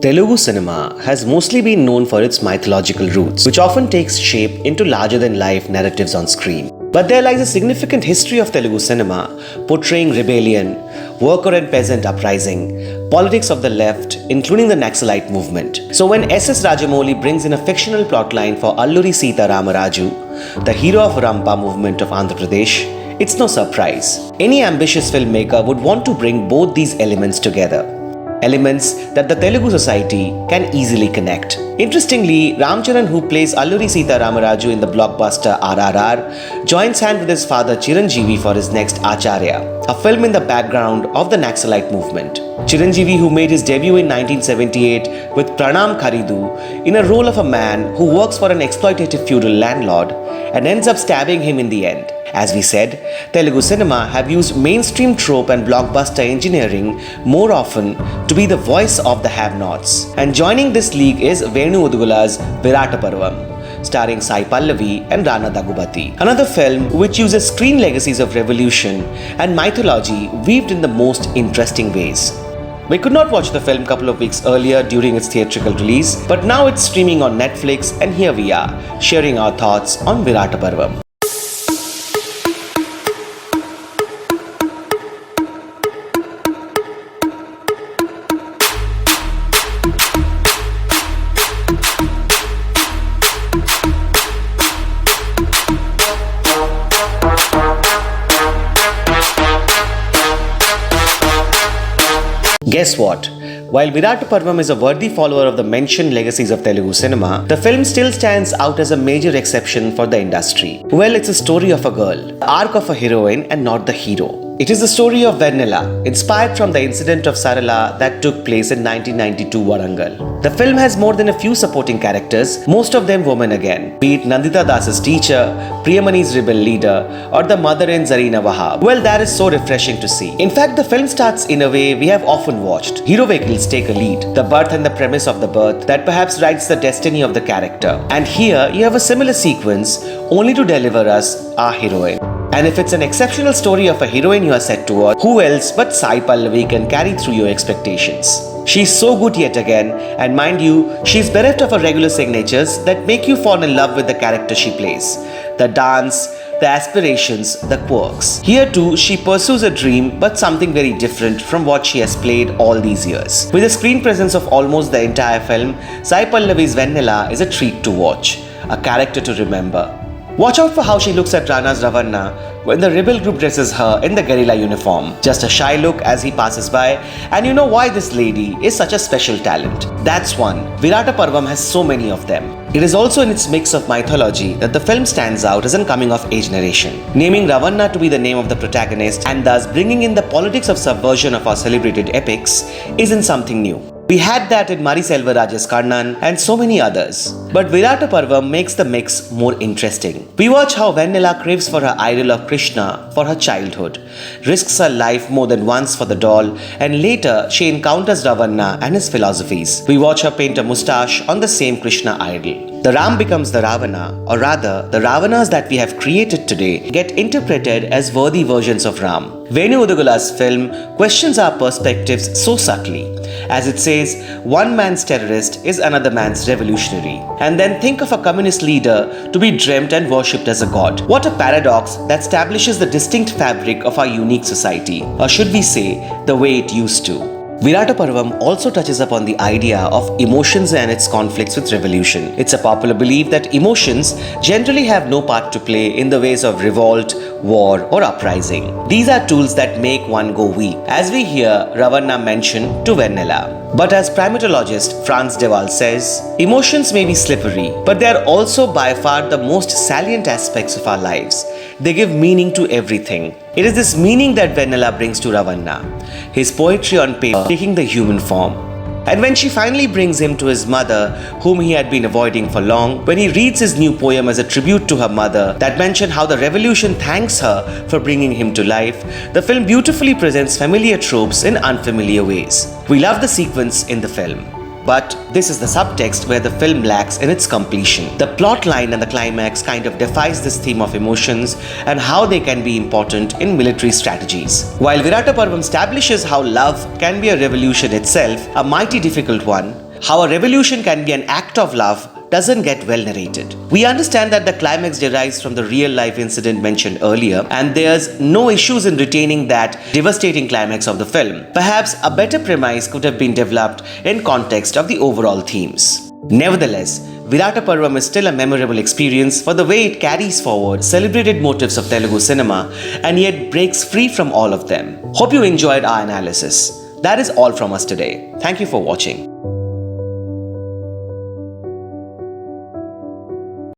Telugu cinema has mostly been known for its mythological roots, which often takes shape into larger-than-life narratives on screen. But there lies a significant history of Telugu cinema, portraying rebellion, worker and peasant uprising, politics of the left, including the Naxalite movement. So when S.S. Rajamouli brings in a fictional plotline for Alluri Sita Ramaraju, the hero of Rampa movement of Andhra Pradesh, it's no surprise. Any ambitious filmmaker would want to bring both these elements together. Elements that the Telugu society can easily connect. Interestingly, Ram Charan, who plays Alluri Sita Ramaraju in the blockbuster RRR, joins hand with his father Chiranjeevi for his next Acharya, a film in the background of the Naxalite movement. Chiranjeevi, who made his debut in 1978 with Pranam Kharidu in a role of a man who works for an exploitative feudal landlord and ends up stabbing him in the end. As we said, Telugu cinema have used mainstream trope and blockbuster engineering more often to be the voice of the have-nots. And joining this league is Venu Udugula's Virata Parvam, starring Sai Pallavi and Rana Daggubati. Another film which uses screen legacies of revolution and mythology weaved in the most interesting ways. We could not watch the film a couple of weeks earlier during its theatrical release, but now it's streaming on Netflix, and here we are, sharing our thoughts on Virata Parvam. Guess what? While Virata Parvam is a worthy follower of the mentioned legacies of Telugu cinema, the film still stands out as a major exception for the industry. Well, it's a story of a girl, the arc of a heroine and not the hero. It is the story of Vennela, inspired from the incident of Sarala that took place in 1992 Warangal. The film has more than a few supporting characters, most of them women again, be it Nandita Das's teacher, Priyamani's rebel leader, or the mother in Zarina Wahab. Well, that is so refreshing to see. In fact, the film starts in a way we have often watched. Hero vehicles take a lead, the birth and the premise of the birth that perhaps writes the destiny of the character. And here you have a similar sequence, only to deliver us our heroine. And if it's an exceptional story of a heroine you are set to watch, who else but Sai Pallavi can carry through your expectations? She's so good yet again, and mind you, she's bereft of her regular signatures that make you fall in love with the character she plays. The dance, the aspirations, the quirks. Here too, she pursues a dream, but something very different from what she has played all these years. With a screen presence of almost the entire film, Sai Pallavi's Vennela is a treat to watch, a character to remember. Watch out for how she looks at Rana's Ravanna when the rebel group dresses her in the guerrilla uniform. Just a shy look as he passes by, and you know why this lady is such a special talent. That's one. Virata Parvam has so many of them. It is also in its mix of mythology that the film stands out as a coming-of-age narration. Naming Ravanna to be the name of the protagonist and thus bringing in the politics of subversion of our celebrated epics isn't something new. We had that in Mari Selvaraj's Karnan and so many others. But Virata Parvam makes the mix more interesting. We watch how Vennela craves for her idol of Krishna for her childhood, risks her life more than once for the doll, and later she encounters Ravanna and his philosophies. We watch her paint a moustache on the same Krishna idol. The Ram becomes the Ravana, or rather, the Ravanas that we have created today get interpreted as worthy versions of Ram. Venu Udugula's film questions our perspectives so subtly, as it says, one man's terrorist is another man's revolutionary. And then think of a communist leader to be dreamt and worshipped as a god. What a paradox that establishes the distinct fabric of our unique society, or should we say, the way it used to. Virata Parvam also touches upon the idea of emotions and its conflicts with revolution. It's a popular belief that emotions generally have no part to play in the ways of revolt, war, or uprising. These are tools that make one go weak, as we hear Ravanna mention to Vennela. But as primatologist Franz de Waal says, emotions may be slippery, but they are also by far the most salient aspects of our lives. They give meaning to everything. It is this meaning that Vennela brings to Ravanna, his poetry on paper taking the human form. And when she finally brings him to his mother, whom he had been avoiding for long, when he reads his new poem as a tribute to her mother that mentioned how the revolution thanks her for bringing him to life, the film beautifully presents familiar tropes in unfamiliar ways. We love the sequence in the film. But this is the subtext where the film lacks in its completion. The plot line and the climax kind of defies this theme of emotions and how they can be important in military strategies. While Virata Parvam establishes how love can be a revolution itself, a mighty difficult one, how a revolution can be an act of love doesn't get well narrated. We understand that the climax derives from the real-life incident mentioned earlier, and there's no issues in retaining that devastating climax of the film. Perhaps a better premise could have been developed in context of the overall themes. Nevertheless, Virata Parvam is still a memorable experience for the way it carries forward celebrated motifs of Telegu cinema and yet breaks free from all of them. Hope you enjoyed our analysis. That is all from us today. Thank you for watching.